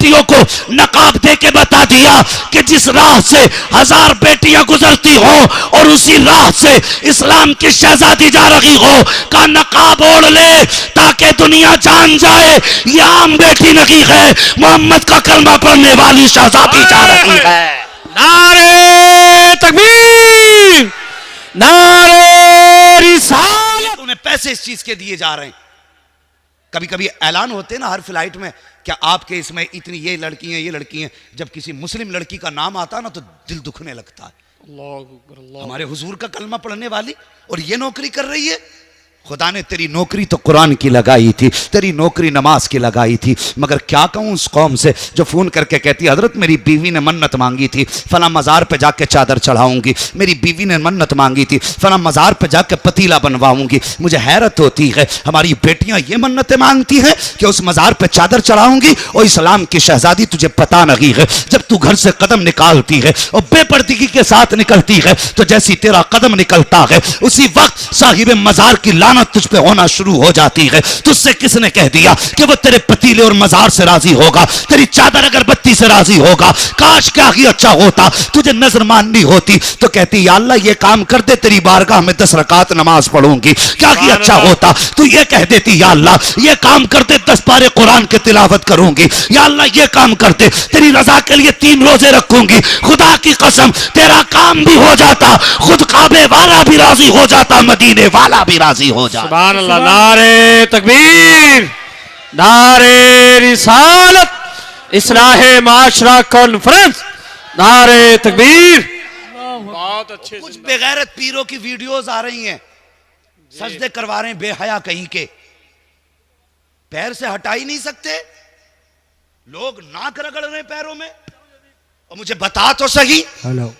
बेटियों को नकाब दे के बता दिया कि जिस राह से 1000 बेटियां गुजरती हो और उसी राह से इस्लाम की शहजादी जा रही हो, का नकाब ओढ़ ले ताकि दुनिया जान जाए ये आम बेटी नहीं है, मोहम्मद का कलमा पढ़ने वाली शहजादी जा रही है। नारे तकबीर, नारे रिसालत। उन्हें पैसे इस चीज के दिए जा रहे हैं। कभी कभी ऐलान होते हैं ना हर फ्लाइट में, क्या आपके इसमें इतनी ये लड़की हैं, ये लड़की हैं। जब किसी मुस्लिम लड़की का नाम आता है ना तो दिल दुखने लगता है। हमारे हुजूर का कलमा पढ़ने वाली और ये नौकरी कर रही है। खुदा ने तेरी नौकरी तो कुरान की लगाई थी, तेरी नौकरी नमाज की लगाई थी, मगर क्या कहूँ उस कौम से जो फोन करके कहती है हजरत मेरी बीवी ने मन्नत मांगी थी फला मज़ार पे जाके चादर चढ़ाऊंगी, मेरी बीवी ने मन्नत मांगी थी फला मज़ार पे जाके पतीला बनवाऊंगी। मुझे हैरत होती है हमारी बेटियां ये मन्नतें मांगती हैं कि उस मज़ार पे चादर चढ़ाऊंगी, और इस्लाम की शहजादी तुझे पता नहीं है जब तू घर से कदम निकालती है और बेपर्दगी के साथ निकलती है तो जैसी तेरा कदम निकलता है उसी वक्त साहिब मज़ार की लानत तुझ पे होना शुरू हो जाती है। तुझसे किसने कह दिया कि वो तेरे पतीले और मज़ार से राजी होगा, तेरी चादर अगरबत्ती से राजी होगा। काश क्या ही अच्छा होता तुझे नजर माननी होती तो कहती या अल्लाह ये काम कर दे, तेरी बारगाह में 10 रकात नमाज पढ़ूंगी। क्या ही अच्छा होता तू ये कह देती या अल्लाह ये काम कर दे, 10 पारे कुरान की तिलावत करूंगी। या अल्लाह ये काम कर दे, तेरी रजा के लिए 3 रोजे रखूंगी। खुदा की कसम तेरा काम भी हो जाता, खुद काबे वाला भी राजी हो जाता, मदीने वाला भी राजी हो जाता। सुभान अल्लाह। नारे तकबीर, नारे रिसालत, इस्लाहे माशरा कॉन्फ्रेंस, नारे तकबीर। बहुत अच्छे। कुछ बेगैरत पीरों की वीडियोस आ रही हैं, सजदे करवा रहे हैं बेहया कहीं के, पैर से हटा ही नहीं सकते, लोग नाक रगड़ रहे हैं पैरों में। और मुझे बता तो सही,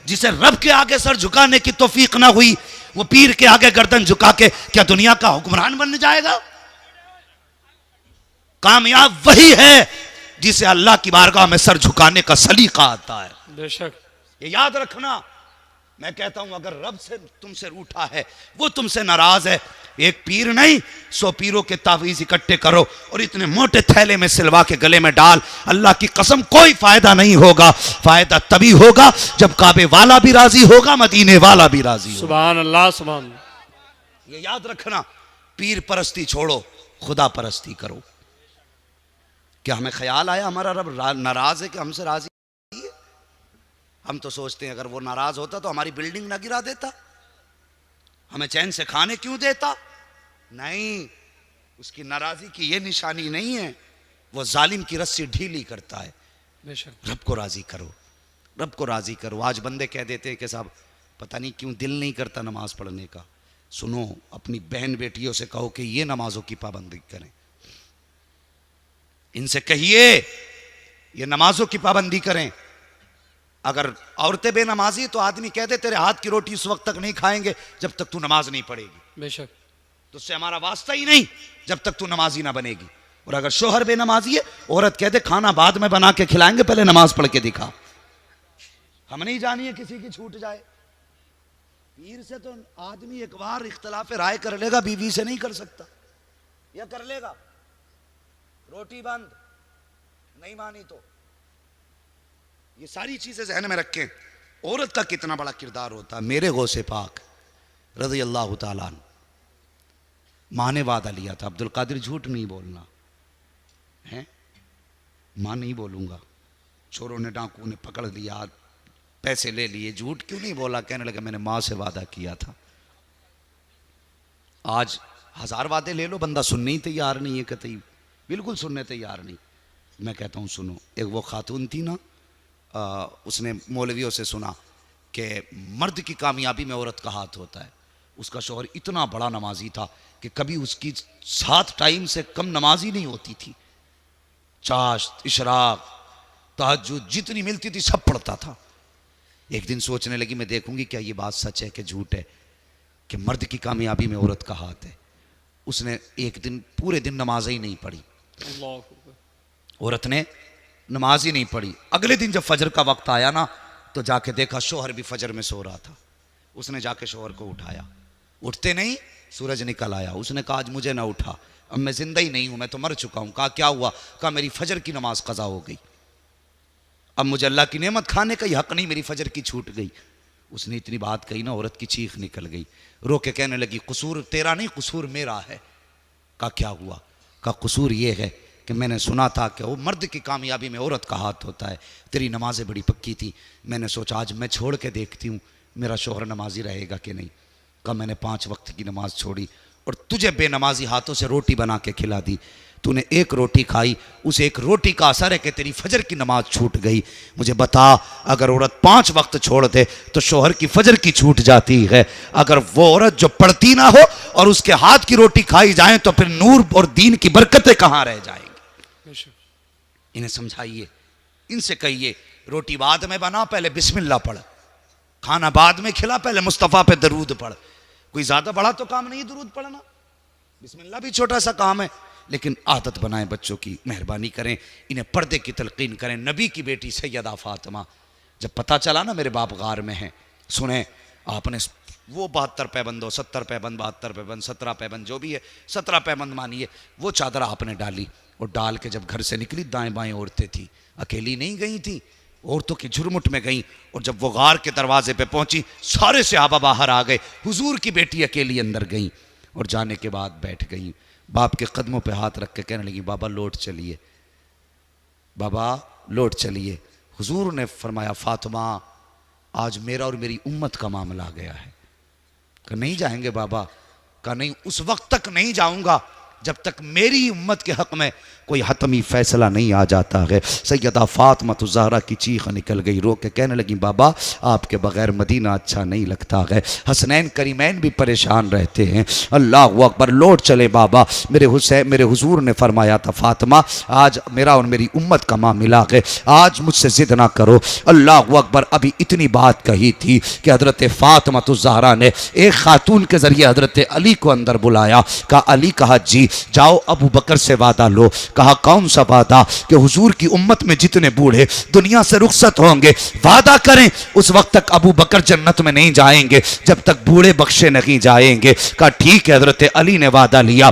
जिसे रब के आगे सर झुकाने की तौफीक ना हुई वो पीर के आगे गर्दन झुका के क्या दुनिया का हुक्मरान बन जाएगा? कामयाब वही है जिसे अल्लाह की बारगाह में सर झुकाने का सलीका आता है। बेशक ये याद रखना। मैं कहता हूं अगर रब से तुमसे रूठा है, वो तुमसे नाराज है, एक पीर नहीं 100 पीरों के तावीज इकट्ठे करो और इतने मोटे थैले में सिलवा के गले में डाल, अल्लाह की कसम कोई फायदा नहीं होगा। फायदा तभी होगा जब काबे वाला भी राजी होगा, मदीने वाला भी राजी होगा। सुभान अल्लाह, सुभान। ये याद रखना, पीर परस्ती छोड़ो, खुदा परस्ती करो। क्या हमें ख्याल आया हमारा रब नाराज है कि हमसे राजी? हम तो सोचते हैं अगर वो नाराज होता तो हमारी बिल्डिंग ना गिरा देता, हमें चैन से खाने क्यों देता? नहीं, उसकी नाराजी की ये निशानी नहीं है, वो जालिम की रस्सी ढीली करता है। रब को राजी करो, रब को राजी करो। आज बंदे कह देते हैं कि साहब पता नहीं क्यों दिल नहीं करता नमाज पढ़ने का। सुनो, अपनी बहन बेटियों से कहो कि ये नमाजों की पाबंदी करें, इनसे कहिए ये नमाजों की पाबंदी करें। अगर औरतें बेनमाजी तो आदमी कह दे तेरे हाथ की रोटी उस वक्त तक नहीं खाएंगे जब तक तू नमाज नहीं पढ़ेगी। बेशक, तो उससे हमारा वास्ता ही नहीं जब तक तू नमाजी ना बनेगी। और अगर शोहर बेनमाजी है, औरत कह दे खाना बाद में बना के खिलाएंगे, पहले नमाज पढ़ के दिखा। हम नहीं जानिए किसी की छूट जाए। पीर से तो आदमी एक बार इख्तलाफ राय कर लेगा, बीवी से नहीं कर सकता। या कर लेगा, रोटी बंद, नहीं मानी तो। ये सारी चीजें ज़हन में रखें। औरत का कितना बड़ा किरदार होता है। मेरे गौसे पाक रज़ी अल्लाह ताला अन्हु माँ ने वादा लिया था, अब्दुल कादिर झूठ नहीं बोलना है, माँ नहीं बोलूंगा। चोरों ने, डाकू ने पकड़ लिया, पैसे ले लिए, झूठ क्यों नहीं बोला? कहने लगा मैंने माँ से वादा किया था। आज 1000 वादे ले लो, बंदा सुनने ही तैयार नहीं है, कतई बिल्कुल सुनने तैयार नहीं। मैं कहता हूँ सुनो, एक वो खातून थी ना, उसने मौलवियों से सुना कि मर्द की कामयाबी में औरत का हाथ होता है। उसका शौहर इतना बड़ा नमाजी था कि कभी उसकी 7 टाइम से कम नमाजी नहीं होती थी। चाश्त, इशराक, तहज्जुद जितनी मिलती थी सब पढ़ता था। एक दिन सोचने लगी मैं देखूंगी क्या ये बात सच है कि झूठ है कि मर्द की कामयाबी में औरत का हाथ है। उसने एक दिन पूरे दिन नमाज ही नहीं पढ़ी, औरत ने नमाज ही नहीं पढ़ी। अगले दिन जब फजर का वक्त आया ना तो जाके देखा शौहर भी फजर में सो रहा था। उसने जाके शौहर को उठाया, उठते नहीं सूरज निकल आया। उसने कहा आज मुझे ना उठा, अब मैं जिंदा ही नहीं हूं, मैं तो मर चुका हूं। कहा क्या हुआ? कहा मेरी फजर की नमाज कज़ा हो गई। अब मुझे अल्लाह की नेमत खाने का ही हक नहीं, मेरी फजर की छूट गई। उसने इतनी बात कही ना, औरत की चीख निकल गई, रो के कहने लगी कसूर तेरा नहीं, कसूर मेरा है। कहा क्या हुआ? कहा कसूर ये है कि मैंने सुना था कि वो मर्द की कामयाबी में औरत का हाथ होता है, तेरी नमाज़ें बड़ी पक्की थी, मैंने सोचा आज मैं छोड़ के देखती हूँ मेरा शोहर नमाजी रहेगा कि नहीं। कहा मैंने 5 वक्त की नमाज छोड़ी और तुझे बेनमाजी हाथों से रोटी बना के खिला दी, तूने एक रोटी खाई, उस एक रोटी का असर है कि तेरी फजर की नमाज छूट गई। मुझे बता, अगर औरत 5 वक्त छोड़ दे तो शोहर की फजर की छूट जाती है, अगर वो औरत जो पढ़ती ना हो और उसके हाथ की रोटी खाई जाए तो फिर नूर और दीन की बरकतें कहाँ रह जाएंगी। इन्हें समझाइए, इनसे कहिए रोटी बाद में बना, पहले बिस्मिल्लाह पढ़, खाना बाद में खिला, पहले मुस्तफ़ा पे दरूद पढ़। कोई ज्यादा बड़ा तो काम नहीं दरूद पढ़ना, बिस्मिल्लाह भी छोटा सा काम है, लेकिन आदत बनाएं बच्चों की, मेहरबानी करें, इन्हें पर्दे की तलकीन करें। नबी की बेटी सैयदा फातिमा, जब पता चला ना मेरे बाप गार में हैं, सुने आपने वो 72 पैबंद, 70 पैबंद, 72 पैबंद, 17 पैबंद जो भी है, 17 पैबंद मानिए, वो चादर आपने डाली और डाल के जब घर से निकली, दाएं बाएं औरतें थी, अकेली नहीं गई थी, औरतों की झुरमुट में गई। और जब वो गार के दरवाजे पे पहुंची, सारे सहाबा बाहर आ गए, हुजूर की बेटी अकेली अंदर गई और जाने के बाद बैठ गई, बाप के कदमों पे हाथ रख के कहने लगी बाबा लौट चलिए, बाबा लौट चलिए। हुजूर ने फरमाया फातिमा आज मेरा और मेरी उम्मत का मामला आ गया है। कहा नहीं जाएंगे बाबा? कहा नहीं, उस वक्त तक नहीं जाऊंगा जब तक मेरी उम्मत के हक में कोई हतमी फैसला नहीं आ जाता है। सैयदा फातिमा ज़हरा की चीख निकल गई, रो के कहने लगी बाबा आपके बगैर मदीना अच्छा नहीं लगता है। हसनैन करीमैन भी परेशान रहते हैं। अल्लाह अकबर, लौट चले बाबा। मेरे हुजूर ने फरमाया था फातिमा आज मेरा और मेरी उम्मत का मामला है, आज मुझसे जिद ना करो। अल्लाह अकबर, अभी इतनी बात कही थी कि हज़रत फातिमा ज़हरा ने एक खातून के ज़रिए हज़रत अली को अंदर बुलाया। कहा अली, कहा जी, जाओ अबू बकर से वादा लो। कहा कौन सा वादा? कि हुजूर की उम्मत में जितने बूढ़े दुनिया से रुखसत होंगे, वादा करें उस वक्त तक अबू बकर जन्नत में नहीं जाएंगे जब तक बूढ़े बख्शे नहीं जाएंगे। कहा ठीक है। हजरत अली ने वादा लिया,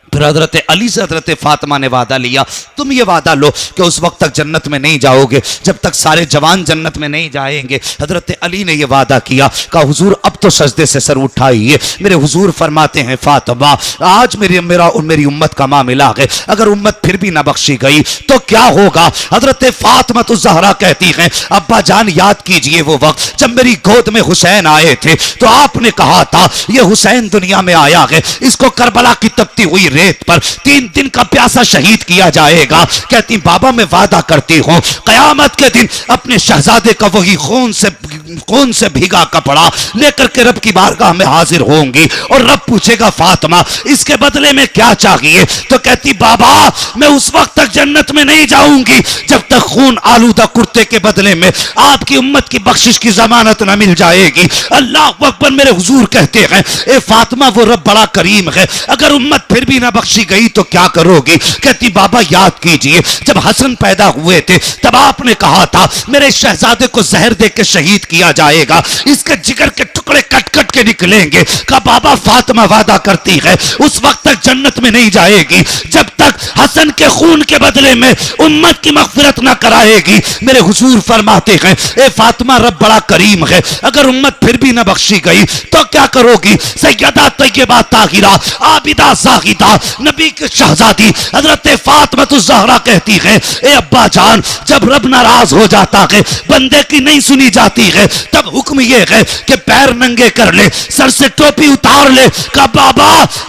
फिर हजरत अली से हजरत फातिमा ने वादा लिया, तुम ये वादा लो कि उस वक्त तक जन्नत में नहीं जाओगे जब तक सारे जवान जन्नत में नहीं जाएंगे। हजरत अली ने यह वादा किया। कहा हुजूर अब तो सजदे से सर उठाइए। मेरे हुजूर फरमाते हैं फातिमा आज मेरा और मेरी उम्मत का मामला है, अगर उम्मत फिर भी ना बख्शी गई तो क्या होगा? हजरत फातिमा तो ज़हरा कहती हैं अब्बा जान याद कीजिए वो वक्त जब मेरी गोद में हुसैन आए थे तो आपने कहा था ये हुसैन दुनिया में आया है, इसको करबला की तपती हुई रेत पर 3 दिन का प्यासा शहीद किया जाएगा। कहती बाबा मैं वादा करती हूँ कयामत के दिन अपने शहजादे का वही खून से भीगा कपड़ा लेकर के रब की बारगाह में हाजिर होंगी और रब पूछेगा फातिमा इसके बदले में क्या चाहिए? तो कहती बाबा मैं उस वक्त तक जन्नत में नहीं जाऊंगी जब तक खून आलूदा कुर्ते के बदले में आपकी उम्मत की बख्शिश की जमानत न मिल जाएगी। अल्लाह अकबर। मेरे हुजूर कहते हैं ए फातिमा वो रब बड़ा करीम है, अगर उम्मत फिर भी ना बख्शी गई तो क्या करोगी? कहती बाबा याद कीजिए जब हसन पैदा हुए थे तब आपने कहा था मेरे शहजादे को जहर दे के शहीद किया जाएगा, इसके जिगर के टुकड़े कट कट के निकलेंगे। कहा बाबा फातिमा वादा करती है उस वक्त तक जन्नत में नहीं जाएगी जब तक हसन के खून के बदले में उम्मत की मगफिरत ना कराएगी। मेरे हुजूर फरमाते हैं ए फातिमा रब बड़ा करीम है, अगर उम्मत फिर भी ना बख्शी गई तो क्या करोगी? सैयदा तैयबा ताहिरा आबिदा जाहिदा नबी की शहजादी हजरत फातिमा ज़हरा कहती है ए अब्बा जान जब रब नाराज हो जाता है बंदे की नहीं सुनी जाती है तब हुक्म यह है कि पैर नंगे कर ले, सर से टोपी उतार ले। कहा बाबा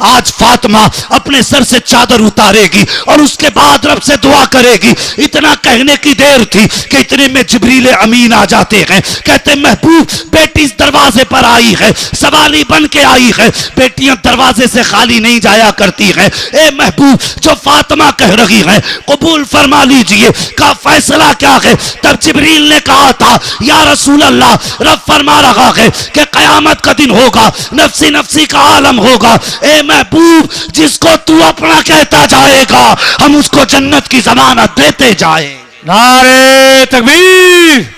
आज फातिमा अपने सर से चादर उतारेगी और उसके बाद रब से दुआ करेगी। इतना कहने की देर थी कि इतने में जिब्रील अमीन आ जाते हैं, कहते महबूब बेटी इस दरवाजे पर आई है, सवाली बन के आई है, बेटियां दरवाजे से खाली नहीं जाया करती हैं। ए महबूब जो फातिमा कह रही है कबूल फरमा लीजिए। का फैसला क्या है? तब जिब्रील ने कहा था या रसूल अल्लाह रब फरमा रहा है कि कयामत का दिन होगा, नफ्सी नफ्सी का आलम होगा। ए महबूब जिसको तू अपना कहता जाएगा हम उसको जन्नत की जमानत देते जाएंगे। नारे तकबीर।